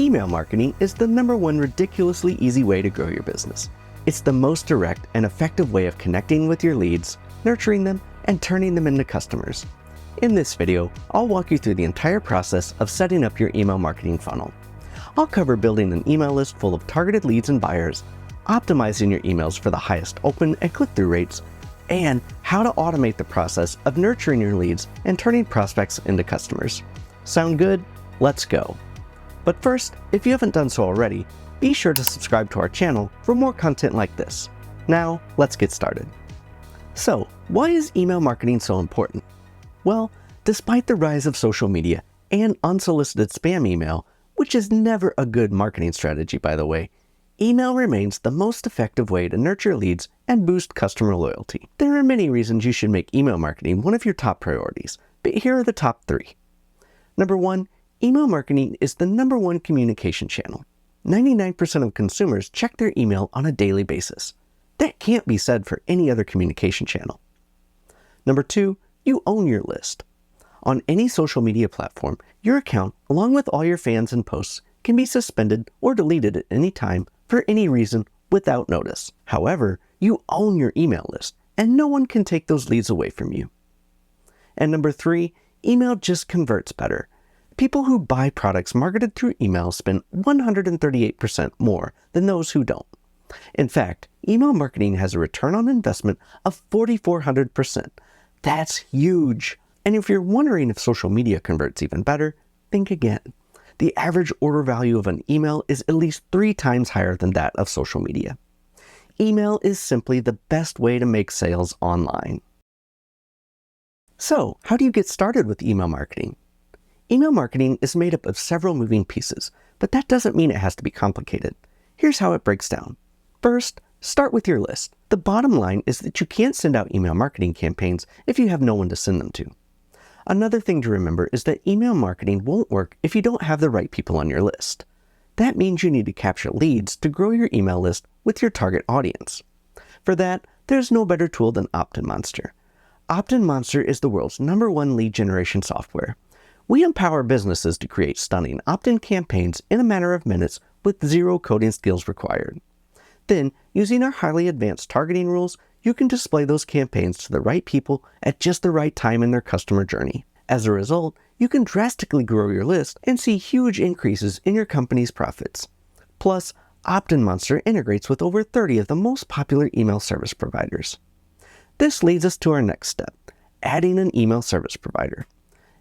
Email marketing is the #1 ridiculously easy way to grow your business. It's the most direct and effective way of connecting with your leads, nurturing them, and turning them into customers. In this video, I'll walk you through the entire process of setting up your email marketing funnel. I'll cover building an email list full of targeted leads and buyers, optimizing your emails for the highest open and click-through rates, and how to automate the process of nurturing your leads and turning prospects into customers. Sound good? Let's go. But first, if you haven't done so already, be sure to subscribe to our channel for more content like this. Now, let's get started. So, why is email marketing so important? Well, despite the rise of social media and unsolicited spam email, which is never a good marketing strategy by the way, email remains the most effective way to nurture leads and boost customer loyalty. There are many reasons you should make email marketing one of your top priorities, but here are the top 3. Number 1, email marketing is the #1 communication channel. 99% of consumers check their email on a daily basis. That can't be said for any other communication channel. Number 2, you own your list. On any social media platform, your account, along with all your fans and posts, can be suspended or deleted at any time for any reason without notice. However, you own your email list, and no one can take those leads away from you. And number 3, email just converts better. People who buy products marketed through email spend 138% more than those who don't. In fact, email marketing has a return on investment of 4,400%. That's huge. And if you're wondering if social media converts even better, think again. The average order value of an email is at least 3 times higher than that of social media. Email is simply the best way to make sales online. So, how do you get started with email marketing? Email marketing is made up of several moving pieces, but that doesn't mean it has to be complicated. Here's how it breaks down. First, start with your list. The bottom line is that you can't send out email marketing campaigns if you have no one to send them to. Another thing to remember is that email marketing won't work if you don't have the right people on your list. That means you need to capture leads to grow your email list with your target audience. For that, there's no better tool than OptinMonster. OptinMonster is the world's #1 lead generation software. We empower businesses to create stunning opt-in campaigns in a matter of minutes with 0 coding skills required. Then, using our highly advanced targeting rules, you can display those campaigns to the right people at just the right time in their customer journey. As a result, you can drastically grow your list and see huge increases in your company's profits. Plus, OptinMonster integrates with over 30 of the most popular email service providers. This leads us to our next step, adding an email service provider.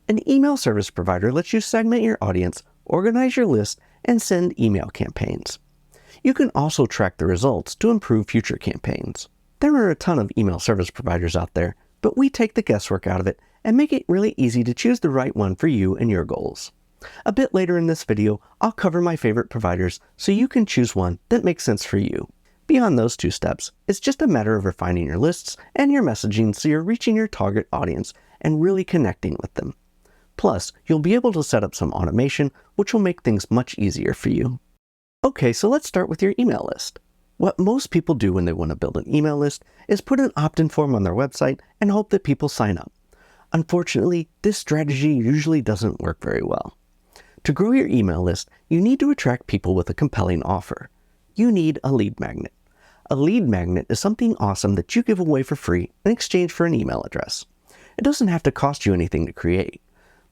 An email service provider lets you segment your audience, organize your list, and send email campaigns. You can also track the results to improve future campaigns. There are a ton of email service providers out there, but we take the guesswork out of it and make it really easy to choose the right one for you and your goals. A bit later in this video, I'll cover my favorite providers so you can choose one that makes sense for you. Beyond those 2 steps, it's just a matter of refining your lists and your messaging so you're reaching your target audience and really connecting with them. Plus, you'll be able to set up some automation, which will make things much easier for you. Okay, so let's start with your email list. What most people do when they want to build an email list is put an opt-in form on their website and hope that people sign up. Unfortunately, this strategy usually doesn't work very well. To grow your email list, you need to attract people with a compelling offer. You need a lead magnet. A lead magnet is something awesome that you give away for free in exchange for an email address. It doesn't have to cost you anything to create.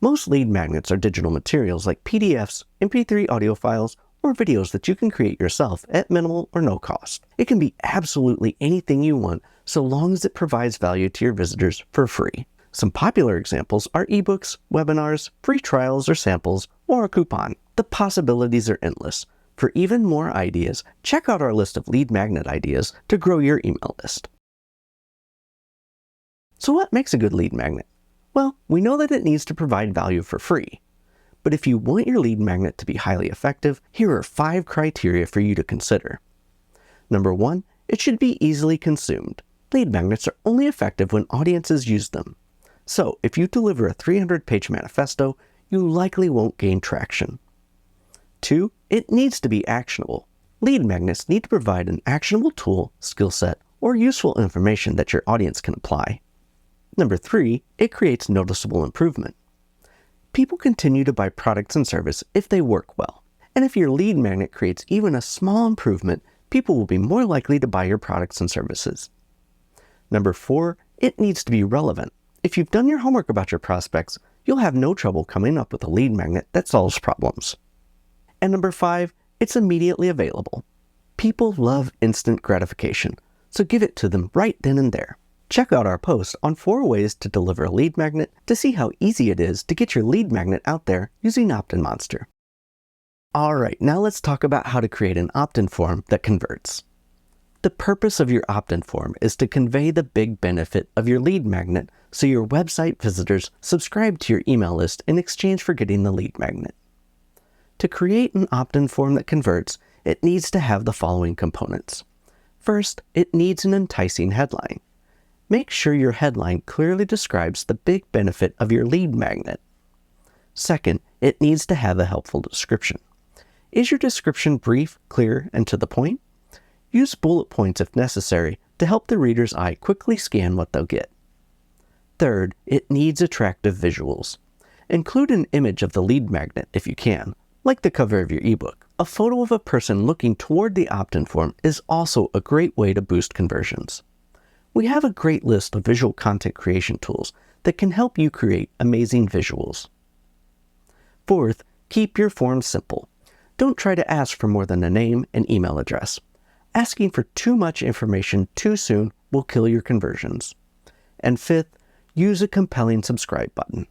Most lead magnets are digital materials like PDFs, MP3 audio files, or videos that you can create yourself at minimal or no cost. It can be absolutely anything you want so long as it provides value to your visitors for free. Some popular examples are ebooks, webinars, free trials or samples, or a coupon. The possibilities are endless. For even more ideas, check out our list of lead magnet ideas to grow your email list. So what makes a good lead magnet? Well, we know that it needs to provide value for free. But if you want your lead magnet to be highly effective, here are 5 criteria for you to consider. Number 1, it should be easily consumed. Lead magnets are only effective when audiences use them. So, if you deliver a 300-page manifesto, you likely won't gain traction. 2, it needs to be actionable. Lead magnets need to provide an actionable tool, skill set, or useful information that your audience can apply. Number 3, it creates noticeable improvement. People continue to buy products and services if they work well. And if your lead magnet creates even a small improvement, people will be more likely to buy your products and services. Number 4, it needs to be relevant. If you've done your homework about your prospects, you'll have no trouble coming up with a lead magnet that solves problems. And number 5, it's immediately available. People love instant gratification, so give it to them right then and there. Check out our post on 4 ways to deliver a lead magnet to see how easy it is to get your lead magnet out there using OptinMonster. Alright, now let's talk about how to create an opt-in form that converts. The purpose of your opt-in form is to convey the big benefit of your lead magnet so your website visitors subscribe to your email list in exchange for getting the lead magnet. To create an opt-in form that converts, it needs to have the following components. First, it needs an enticing headline. Make sure your headline clearly describes the big benefit of your lead magnet. Second, it needs to have a helpful description. Is your description brief, clear, and to the point? Use bullet points if necessary to help the reader's eye quickly scan what they'll get. Third, it needs attractive visuals. Include an image of the lead magnet if you can, like the cover of your ebook. A photo of a person looking toward the opt-in form is also a great way to boost conversions. We have a great list of visual content creation tools that can help you create amazing visuals. Fourth, keep your form simple. Don't try to ask for more than a name and email address. Asking for too much information too soon will kill your conversions. And fifth, use a compelling subscribe button.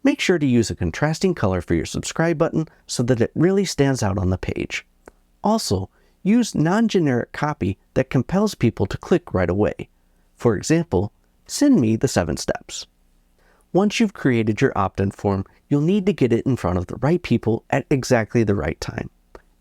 Make sure to use a contrasting color for your subscribe button so that it really stands out on the page. Also, use non-generic copy that compels people to click right away. For example, send me the 7 steps. Once you've created your opt-in form, you'll need to get it in front of the right people at exactly the right time.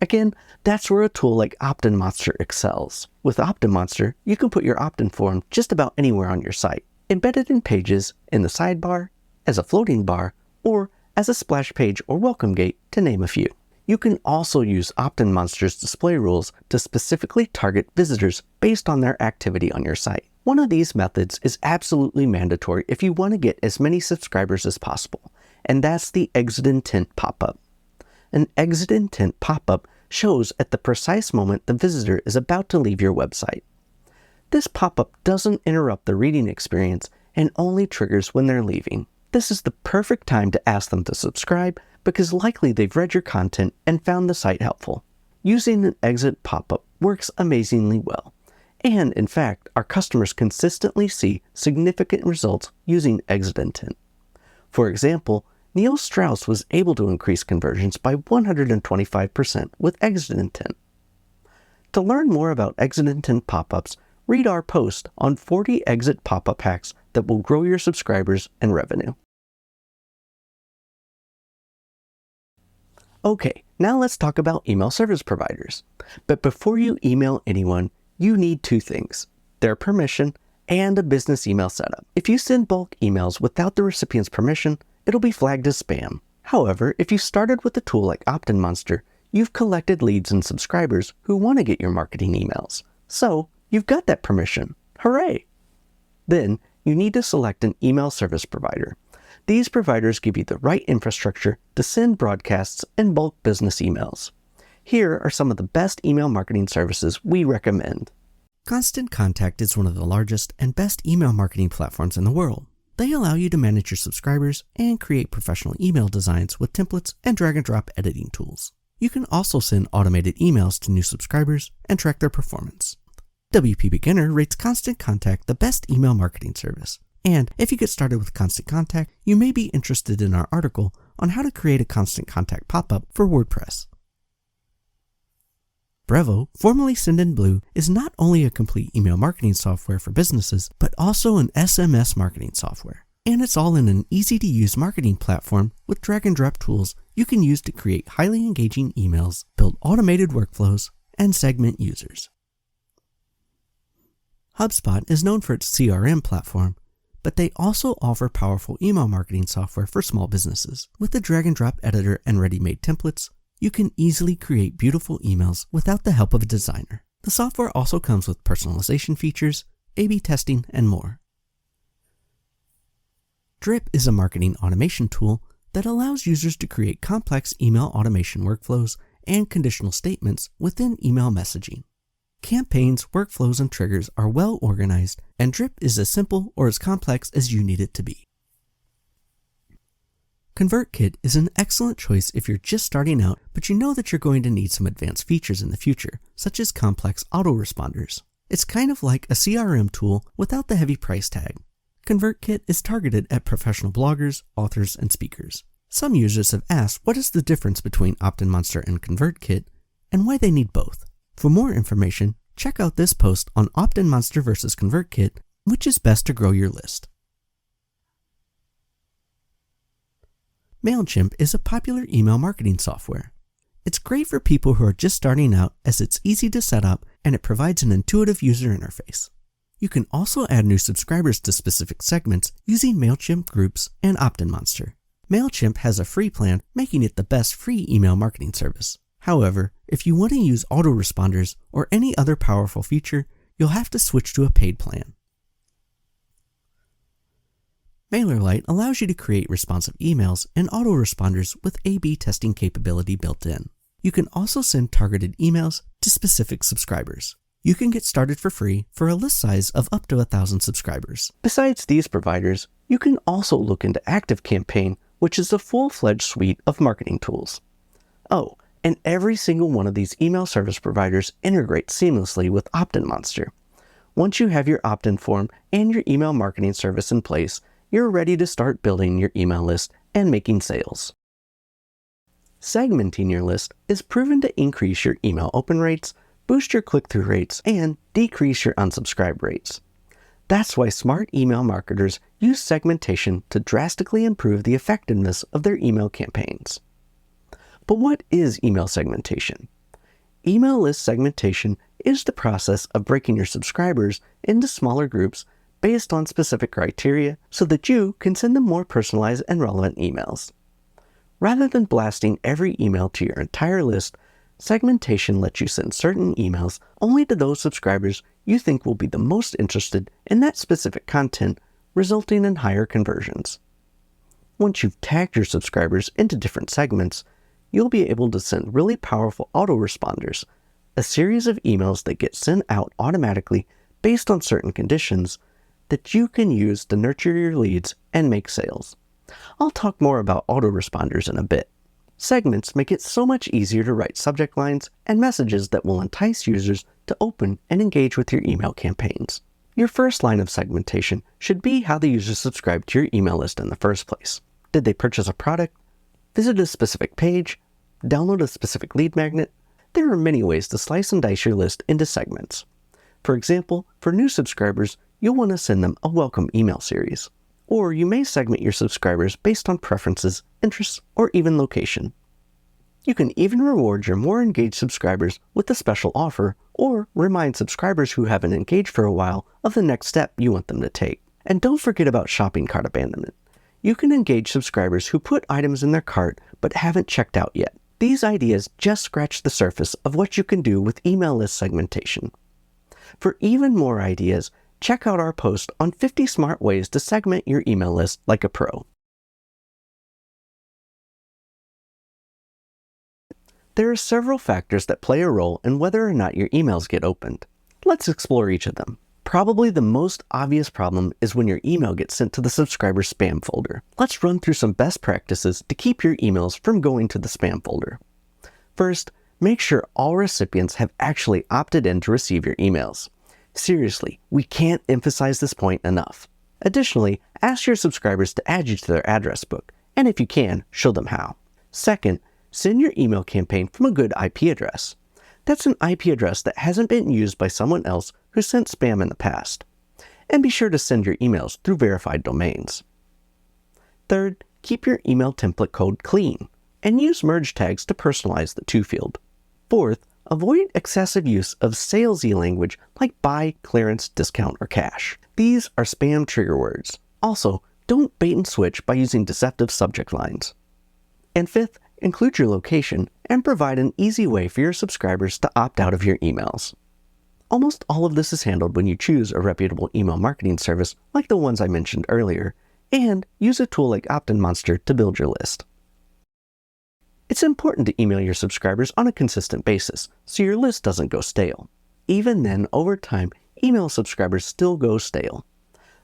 Again, that's where a tool like OptinMonster excels. With OptinMonster, you can put your opt-in form just about anywhere on your site, embedded in pages, in the sidebar, as a floating bar, or as a splash page or welcome gate, to name a few. You can also use OptinMonster's display rules to specifically target visitors based on their activity on your site. One of these methods is absolutely mandatory if you want to get as many subscribers as possible, and that's the exit intent pop-up. An exit intent pop-up shows at the precise moment the visitor is about to leave your website. This pop-up doesn't interrupt the reading experience and only triggers when they're leaving. This is the perfect time to ask them to subscribe because likely they've read your content and found the site helpful. Using an exit pop-up works amazingly well. And in fact, our customers consistently see significant results using exit intent. For example, Neil Strauss was able to increase conversions by 125% with exit intent. To learn more about exit intent pop-ups, read our post on 40 exit pop-up hacks that will grow your subscribers and revenue. Okay, now let's talk about email service providers. But before you email anyone, you need 2 things: their permission and a business email setup. If you send bulk emails without the recipient's permission, it'll be flagged as spam. However, if you started with a tool like OptinMonster, you've collected leads and subscribers who want to get your marketing emails. So, you've got that permission. Hooray! Then, you need to select an email service provider. These providers give you the right infrastructure to send broadcasts and bulk business emails. Here are some of the best email marketing services we recommend. Constant Contact is one of the largest and best email marketing platforms in the world. They allow you to manage your subscribers and create professional email designs with templates and drag and drop editing tools. You can also send automated emails to new subscribers and track their performance. WP Beginner rates Constant Contact the best email marketing service. And if you get started with Constant Contact, you may be interested in our article on how to create a Constant Contact pop-up for WordPress. Brevo, formerly Sendinblue, is not only a complete email marketing software for businesses, but also an SMS marketing software. And it's all in an easy-to-use marketing platform with drag-and-drop tools you can use to create highly engaging emails, build automated workflows, and segment users. HubSpot is known for its CRM platform, but they also offer powerful email marketing software for small businesses. With the drag-and-drop editor and ready-made templates, you can easily create beautiful emails without the help of a designer. The software also comes with personalization features, A/B testing, and more. Drip is a marketing automation tool that allows users to create complex email automation workflows and conditional statements within email messaging. Campaigns, workflows, and triggers are well organized, and Drip is as simple or as complex as you need it to be. ConvertKit is an excellent choice if you're just starting out, but you know that you're going to need some advanced features in the future, such as complex autoresponders. It's kind of like a CRM tool without the heavy price tag. ConvertKit is targeted at professional bloggers, authors, and speakers. Some users have asked what is the difference between OptinMonster and ConvertKit, and why they need both. For more information, check out this post on OptinMonster versus ConvertKit, which is best to grow your list. MailChimp is a popular email marketing software. It's great for people who are just starting out as it's easy to set up and it provides an intuitive user interface. You can also add new subscribers to specific segments using MailChimp groups and OptinMonster. MailChimp has a free plan, making it the best free email marketing service. However, if you want to use autoresponders or any other powerful feature, you'll have to switch to a paid plan. MailerLite allows you to create responsive emails and autoresponders with A/B testing capability built in. You can also send targeted emails to specific subscribers. You can get started for free for a list size of up to 1,000 subscribers. Besides these providers, you can also look into ActiveCampaign, which is a full-fledged suite of marketing tools. Oh, and every single one of these email service providers integrates seamlessly with OptinMonster. Once you have your opt-in form and your email marketing service in place, you're ready to start building your email list and making sales. Segmenting your list is proven to increase your email open rates, boost your click-through rates, and decrease your unsubscribe rates. That's why smart email marketers use segmentation to drastically improve the effectiveness of their email campaigns. But what is email segmentation? Email list segmentation is the process of breaking your subscribers into smaller groups based on specific criteria so that you can send them more personalized and relevant emails. Rather than blasting email email to your entire list, segmentation lets you send certain emails only to those subscribers you think will be the most interested in that specific content, resulting in higher conversions. Once you've tagged your subscribers into different segments, you'll be able to send really powerful autoresponders, a series of emails that get sent out automatically based on certain conditions that you can use to nurture your leads and make sales. I'll talk more about autoresponders in a bit. Segments make it so much easier to write subject lines and messages that will entice users to open and engage with your email campaigns. Your first line of segmentation should be how the user subscribed to your email list in the first place. Did they purchase a product, visit a specific page, download a specific lead magnet? There are many ways to slice and dice your list into segments. For example, for new subscribers, you'll want to send them a welcome email series. Or you may segment your subscribers based on preferences, interests, or even location. You can even reward your more engaged subscribers with a special offer, or remind subscribers who haven't engaged for a while of the next step you want them to take. And don't forget about shopping cart abandonment. You can engage subscribers who put items in their cart but haven't checked out yet. These ideas just scratch the surface of what you can do with email list segmentation. For even more ideas, check out our post on 50 smart ways to segment your email list like a pro. There are several factors that play a role in whether or not your emails get opened. Let's explore each of them. Probably the most obvious problem is when your email gets sent to the subscriber spam folder. Let's run through some best practices to keep your emails from going to the spam folder. First, make sure all recipients have actually opted in to receive your emails. Seriously, we can't emphasize this point enough. Additionally, ask your subscribers to add you to their address book, and if you can, show them how. Second, send your email campaign from a good IP address. That's an IP address that hasn't been used by someone else who sent spam in the past. And be sure to send your emails through verified domains. Third, keep your email template code clean, and use merge tags to personalize the to field. Fourth, avoid excessive use of salesy language like buy, clearance, discount, or cash. These are spam trigger words. Also, don't bait and switch by using deceptive subject lines. And fifth, include your location and provide an easy way for your subscribers to opt out of your emails. Almost all of this is handled when you choose a reputable email marketing service like the ones I mentioned earlier, and use a tool like OptinMonster to build your list. It's important to email your subscribers on a consistent basis so your list doesn't go stale. Even then, over time, email subscribers still go stale.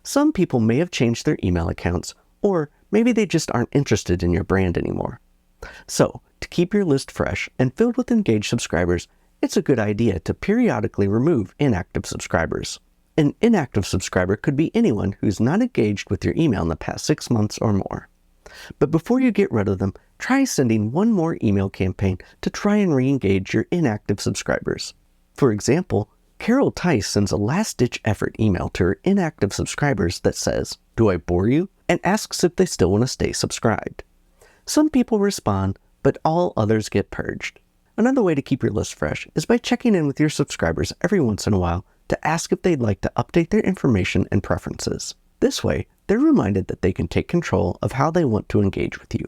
Some people may have changed their email accounts, or maybe they just aren't interested in your brand anymore. So, to keep your list fresh and filled with engaged subscribers, it's a good idea to periodically remove inactive subscribers. An inactive subscriber could be anyone who's not engaged with your email in the past 6 months or more. But before you get rid of them, try sending one more email campaign to try and re-engage your inactive subscribers. For example, Carol Tice sends a last-ditch effort email to her inactive subscribers that says, "Do I bore you?" and asks if they still want to stay subscribed. Some people respond, but all others get purged. Another way to keep your list fresh is by checking in with your subscribers every once in a while to ask if they'd like to update their information and preferences. This way, they're reminded that they can take control of how they want to engage with you.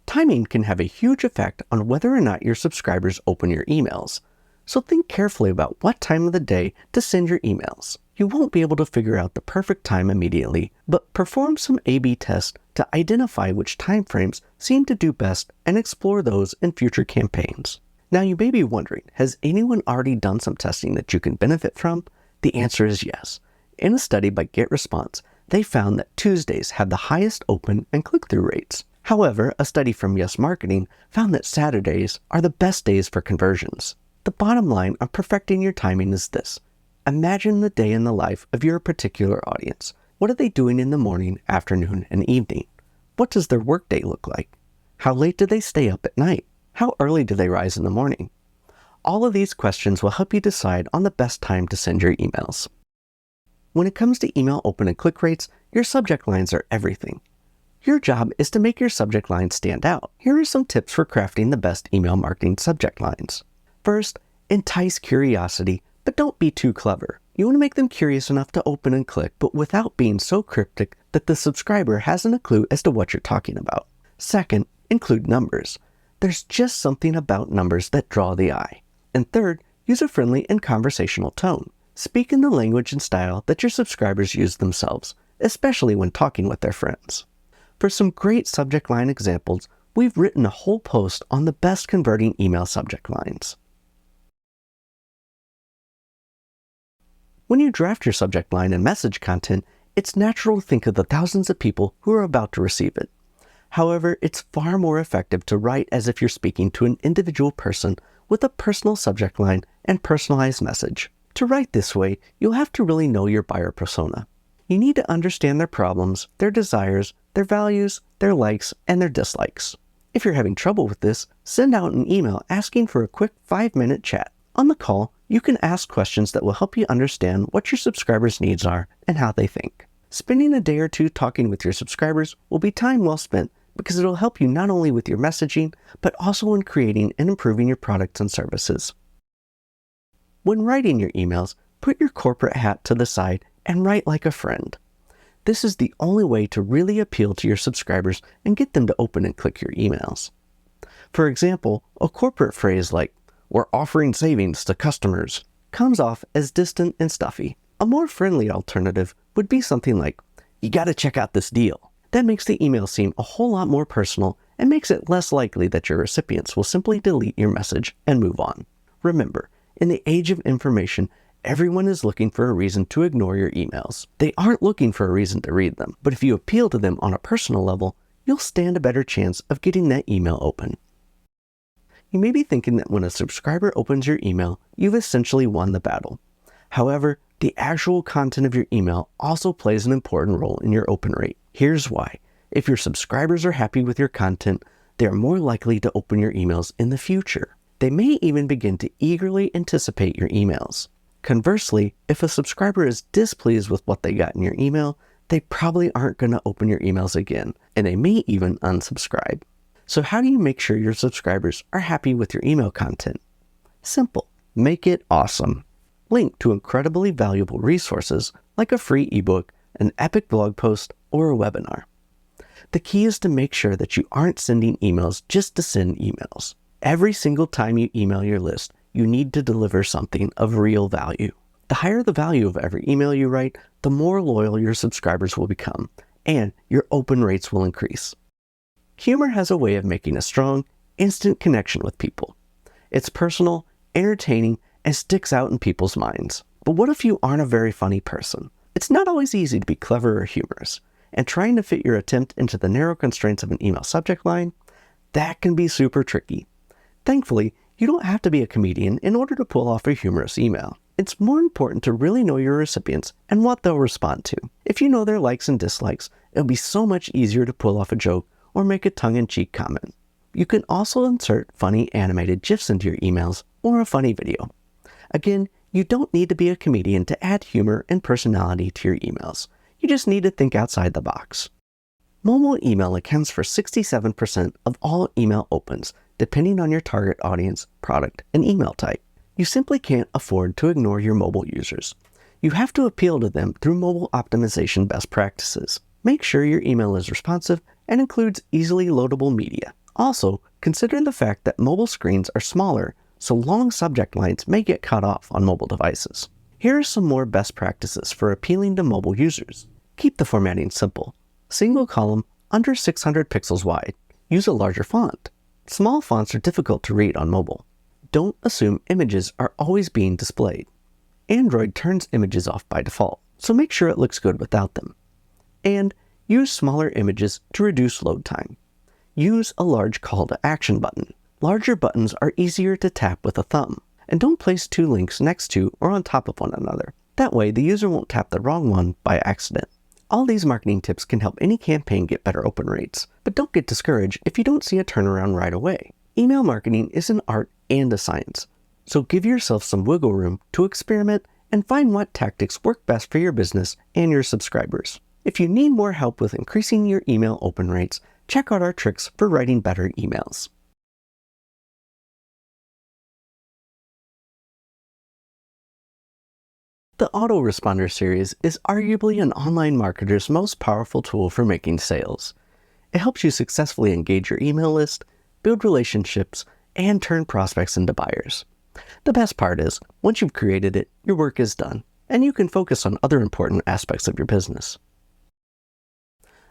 Timing can have a huge effect on whether or not your subscribers open your emails, so think carefully about what time of the day to send your emails. You won't be able to figure out the perfect time immediately, but perform some A/B tests to identify which time frames seem to do best and explore those in future campaigns. Now you may be wondering, has anyone already done some testing that you can benefit from? The answer is yes. In a study by GetResponse, they found that Tuesdays had the highest open and click-through rates. However, a study from Yes Marketing found that Saturdays are the best days for conversions. The bottom line of perfecting your timing is this. Imagine the day in the life of your particular audience. What are they doing in the morning, afternoon, and evening? What does their workday look like? How late do they stay up at night? How early do they rise in the morning? All of these questions will help you decide on the best time to send your emails. When it comes to email open and click rates, your subject lines are everything. Your job is to make your subject lines stand out. Here are some tips for crafting the best email marketing subject lines. First, entice curiosity, but don't be too clever. You want to make them curious enough to open and click, but without being so cryptic that the subscriber hasn't a clue as to what you're talking about. Second, include numbers. There's just something about numbers that draw the eye. And third, use a friendly and conversational tone. Speak in the language and style that your subscribers use themselves, especially when talking with their friends. For some great subject line examples, we've written a whole post on the best converting email subject lines. When you draft your subject line and message content, it's natural to think of the thousands of people who are about to receive it. However, it's far more effective to write as if you're speaking to an individual person with a personal subject line and personalized message. To write this way, you'll have to really know your buyer persona. You need to understand their problems, their desires, their values, their likes, and their dislikes. If you're having trouble with this, send out an email asking for a quick 5-minute chat. On the call, you can ask questions that will help you understand what your subscribers' needs are and how they think. Spending a day or two talking with your subscribers will be time well spent because it'll help you not only with your messaging, but also in creating and improving your products and services. When writing your emails, put your corporate hat to the side and write like a friend. This is the only way to really appeal to your subscribers and get them to open and click your emails. For example, a corporate phrase like, "We're offering savings to customers," comes off as distant and stuffy. A more friendly alternative would be something like, "You gotta check out this deal." That makes the email seem a whole lot more personal and makes it less likely that your recipients will simply delete your message and move on. Remember, in the age of information, everyone is looking for a reason to ignore your emails. They aren't looking for a reason to read them, but if you appeal to them on a personal level, you'll stand a better chance of getting that email open. You may be thinking that when a subscriber opens your email, you've essentially won the battle. However, the actual content of your email also plays an important role in your open rate. Here's why. If your subscribers are happy with your content, they are more likely to open your emails in the future. They may even begin to eagerly anticipate your emails. Conversely, if a subscriber is displeased with what they got in your email, they probably aren't going to open your emails again, and they may even unsubscribe. So how do you make sure your subscribers are happy with your email content? Simple. Make it awesome. Link to incredibly valuable resources like a free ebook, an epic blog post, or a webinar. The key is to make sure that you aren't sending emails just to send emails. Every single time you email your list, you need to deliver something of real value. The higher the value of every email you write, the more loyal your subscribers will become, and your open rates will increase. Humor has a way of making a strong instant connection with people. It's personal, entertaining, and sticks out in people's minds. But what if you aren't a very funny person? It's not always easy to be clever or humorous, and trying to fit your attempt into the narrow constraints of an email subject line, that can be super tricky. Thankfully, you don't have to be a comedian in order to pull off a humorous email. It's more important to really know your recipients and what they'll respond to. If you know their likes and dislikes, it'll be so much easier to pull off a joke or make a tongue-in-cheek comment. You can also insert funny animated GIFs into your emails or a funny video. Again, you don't need to be a comedian to add humor and personality to your emails. You just need to think outside the box. Mobile email accounts for 67% of all email opens, depending on your target audience, product, and email type. You simply can't afford to ignore your mobile users. You have to appeal to them through mobile optimization best practices. Make sure your email is responsive and includes easily loadable media. Also, consider the fact that mobile screens are smaller, so long subject lines may get cut off on mobile devices. Here are some more best practices for appealing to mobile users. Keep the formatting simple. Single column, under 600 pixels wide. Use a larger font. Small fonts are difficult to read on mobile. Don't assume images are always being displayed. Android turns images off by default, so make sure it looks good without them. And use smaller images to reduce load time. Use a large call to action button. Larger buttons are easier to tap with a thumb. And don't place two links next to or on top of one another. That way, the user won't tap the wrong one by accident. All these marketing tips can help any campaign get better open rates, but don't get discouraged if you don't see a turnaround right away. Email marketing is an art and a science, so give yourself some wiggle room to experiment and find what tactics work best for your business and your subscribers. If you need more help with increasing your email open rates, check out our tricks for writing better emails. The Autoresponder series is arguably an online marketer's most powerful tool for making sales. It helps you successfully engage your email list, build relationships, and turn prospects into buyers. The best part is, once you've created it, your work is done, and you can focus on other important aspects of your business.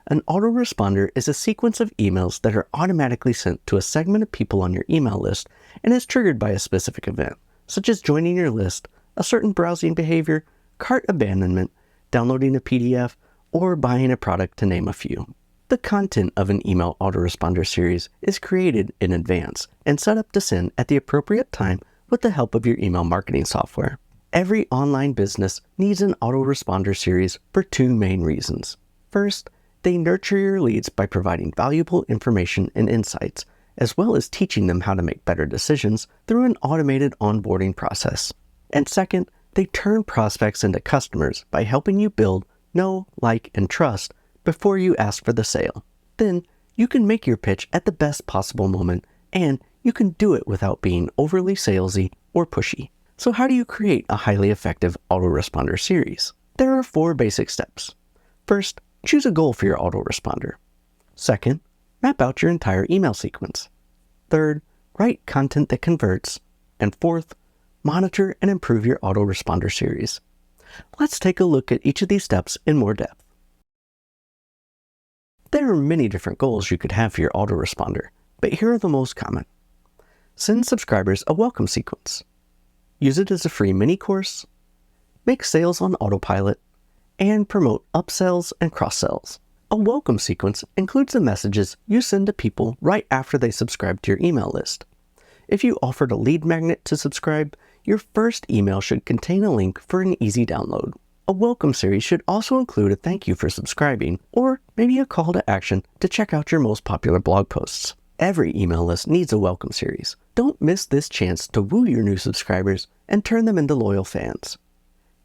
An autoresponder is a sequence of emails that are automatically sent to a segment of people on your email list and is triggered by a specific event, such as joining your list, a certain browsing behavior, cart abandonment, downloading a PDF, or buying a product, to name a few. The content of an email autoresponder series is created in advance and set up to send at the appropriate time with the help of your email marketing software. Every online business needs an autoresponder series for two main reasons. First, they nurture your leads by providing valuable information and insights, as well as teaching them how to make better decisions through an automated onboarding process. And second, they turn prospects into customers by helping you build, know, like, and trust before you ask for the sale. Then, you can make your pitch at the best possible moment, and you can do it without being overly salesy or pushy. So how do you create a highly effective autoresponder series? There are 4 basic steps. First, choose a goal for your autoresponder. Second, map out your entire email sequence. Third, write content that converts. And fourth, monitor and improve your autoresponder series. Let's take a look at each of these steps in more depth. There are many different goals you could have for your autoresponder, but here are the most common. Send subscribers a welcome sequence. Use it as a free mini course. Make sales on autopilot. And promote upsells and cross-sells. A welcome sequence includes the messages you send to people right after they subscribe to your email list. If you offered a lead magnet to subscribe, your first email should contain a link for an easy download. A welcome series should also include a thank you for subscribing, or maybe a call to action to check out your most popular blog posts. Every email list needs a welcome series. Don't miss this chance to woo your new subscribers and turn them into loyal fans.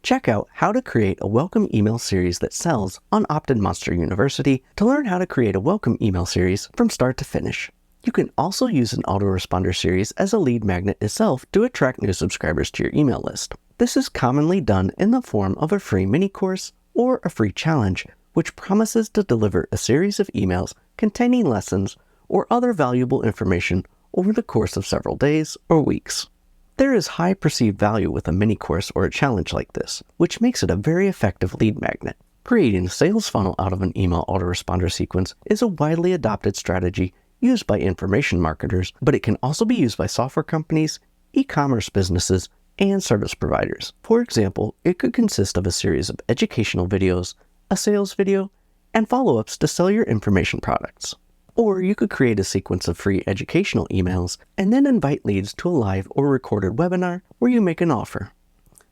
Check out how to create a welcome email series that sells on OptinMonster University to learn how to create a welcome email series from start to finish. You can also use an autoresponder series as a lead magnet itself to attract new subscribers to your email list. This is commonly done in the form of a free mini course or a free challenge, which promises to deliver a series of emails containing lessons or other valuable information over the course of several days or weeks. There is high perceived value with a mini course or a challenge like this, which makes it a very effective lead magnet. Creating a sales funnel out of an email autoresponder sequence is a widely adopted strategy used by information marketers, but it can also be used by software companies, e-commerce businesses, and service providers. For example, it could consist of a series of educational videos, a sales video, and follow-ups to sell your information products. Or you could create a sequence of free educational emails and then invite leads to a live or recorded webinar where you make an offer.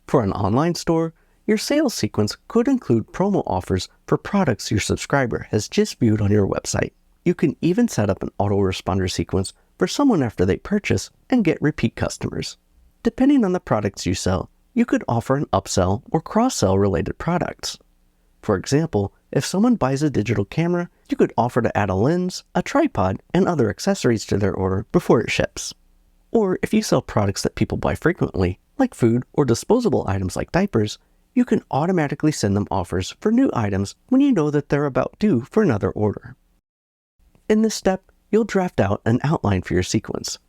For an online store, your sales sequence could include promo offers for products your subscriber has just viewed on your website. You can even set up an autoresponder sequence for someone after they purchase and get repeat customers. Depending on the products you sell, you could offer an upsell or cross-sell related products. For example, if someone buys a digital camera, you could offer to add a lens, a tripod, and other accessories to their order before it ships. Or if you sell products that people buy frequently, like food or disposable items like diapers, you can automatically send them offers for new items when you know that they're about due for another order. In this step, you'll draft out an outline for your sequence.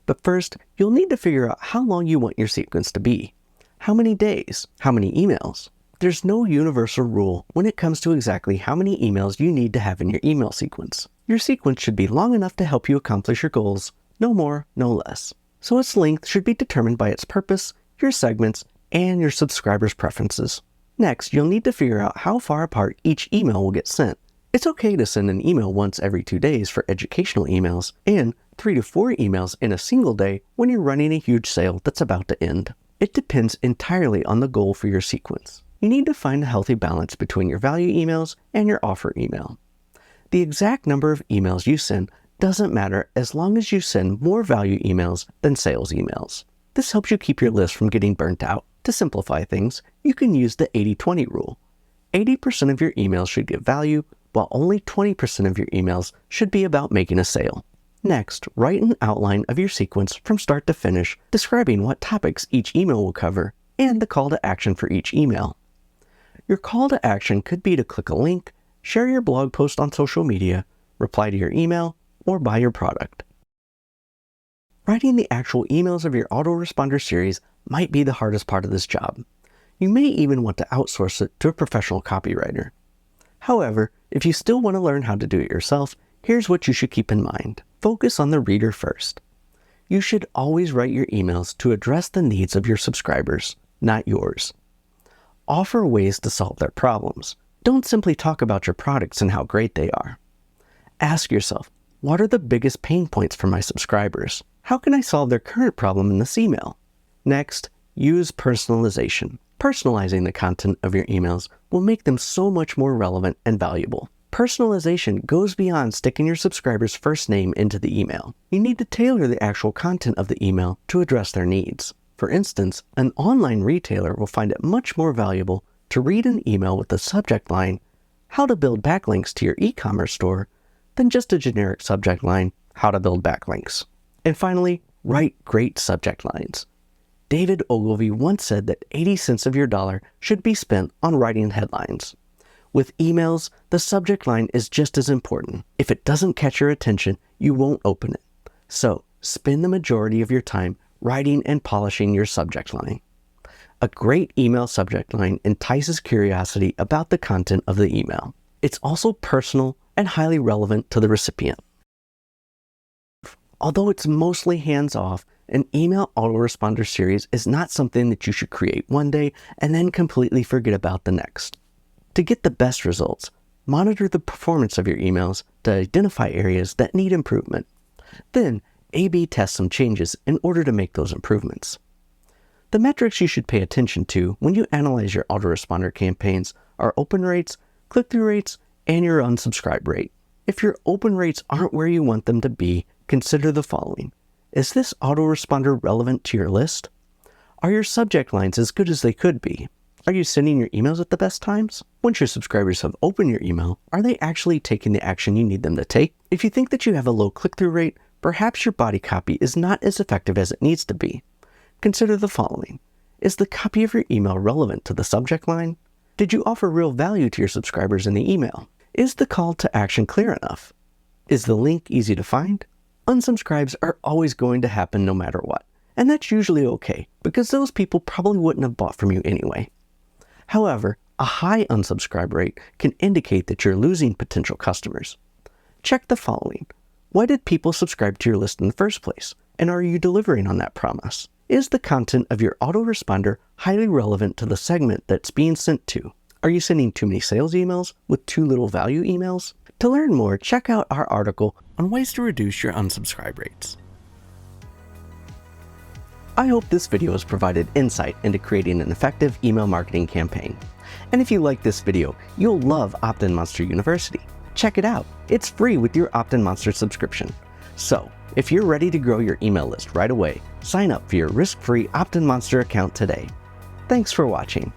But first, you'll need to figure out how long you want your sequence to be. How many days? How many emails? There's no universal rule when it comes to exactly how many emails you need to have in your email sequence. Your sequence should be long enough to help you accomplish your goals, no more, no less. So its length should be determined by its purpose, your segments, and your subscribers' preferences. Next, you'll need to figure out how far apart each email will get sent. It's okay to send an email once every 2 days for educational emails, and 3 to 4 emails in a single day when you're running a huge sale that's about to end. It depends entirely on the goal for your sequence. You need to find a healthy balance between your value emails and your offer email. The exact number of emails you send doesn't matter as long as you send more value emails than sales emails. This helps you keep your list from getting burnt out. To simplify things, you can use the 80-20 rule. 80% of your emails should give value, while only 20% of your emails should be about making a sale. Next, write an outline of your sequence from start to finish, describing what topics each email will cover and the call to action for each email. Your call to action could be to click a link, share your blog post on social media, reply to your email, or buy your product. Writing the actual emails of your autoresponder series might be the hardest part of this job. You may even want to outsource it to a professional copywriter. However, if you still want to learn how to do it yourself, here's what you should keep in mind. Focus on the reader first. You should always write your emails to address the needs of your subscribers, not yours. Offer ways to solve their problems. Don't simply talk about your products and how great they are. Ask yourself, what are the biggest pain points for my subscribers? How can I solve their current problem in this email? Next, use personalization. Personalizing the content of your emails will make them so much more relevant and valuable. Personalization goes beyond sticking your subscriber's first name into the email. You need to tailor the actual content of the email to address their needs. For instance, an online retailer will find it much more valuable to read an email with the subject line, "How to build backlinks to your e-commerce store," than just a generic subject line, "How to build backlinks." And finally, write great subject lines. David Ogilvy once said that 80 cents of your dollar should be spent on writing headlines. With emails, the subject line is just as important. If it doesn't catch your attention, you won't open it. So, spend the majority of your time writing and polishing your subject line. A great email subject line entices curiosity about the content of the email. It's also personal and highly relevant to the recipient. Although it's mostly hands-off, an email autoresponder series is not something that you should create one day and then completely forget about the next. To get the best results, monitor the performance of your emails to identify areas that need improvement. Then, A/B test some changes in order to make those improvements. The metrics you should pay attention to when you analyze your autoresponder campaigns are open rates, click-through rates, and your unsubscribe rate. If your open rates aren't where you want them to be, consider the following. Is this autoresponder relevant to your list? Are your subject lines as good as they could be? Are you sending your emails at the best times? Once your subscribers have opened your email, are they actually taking the action you need them to take? If you think that you have a low click-through rate, perhaps your body copy is not as effective as it needs to be. Consider the following. Is the copy of your email relevant to the subject line? Did you offer real value to your subscribers in the email? Is the call to action clear enough? Is the link easy to find? Unsubscribes are always going to happen no matter what, and that's usually okay, because those people probably wouldn't have bought from you anyway. However, a high unsubscribe rate can indicate that you're losing potential customers. Check the following. Why did people subscribe to your list in the first place? And are you delivering on that promise? Is the content of your autoresponder highly relevant to the segment that's being sent to? Are you sending too many sales emails with too little value emails? To learn more, check out our article on ways to reduce your unsubscribe rates. I hope this video has provided insight into creating an effective email marketing campaign. And if you like this video, you'll love Opt-in Monster University. Check it out. It's free with your Opt-in Monster subscription. So, if you're ready to grow your email list right away, sign up for your risk-free Opt-in Monster account today. Thanks for watching.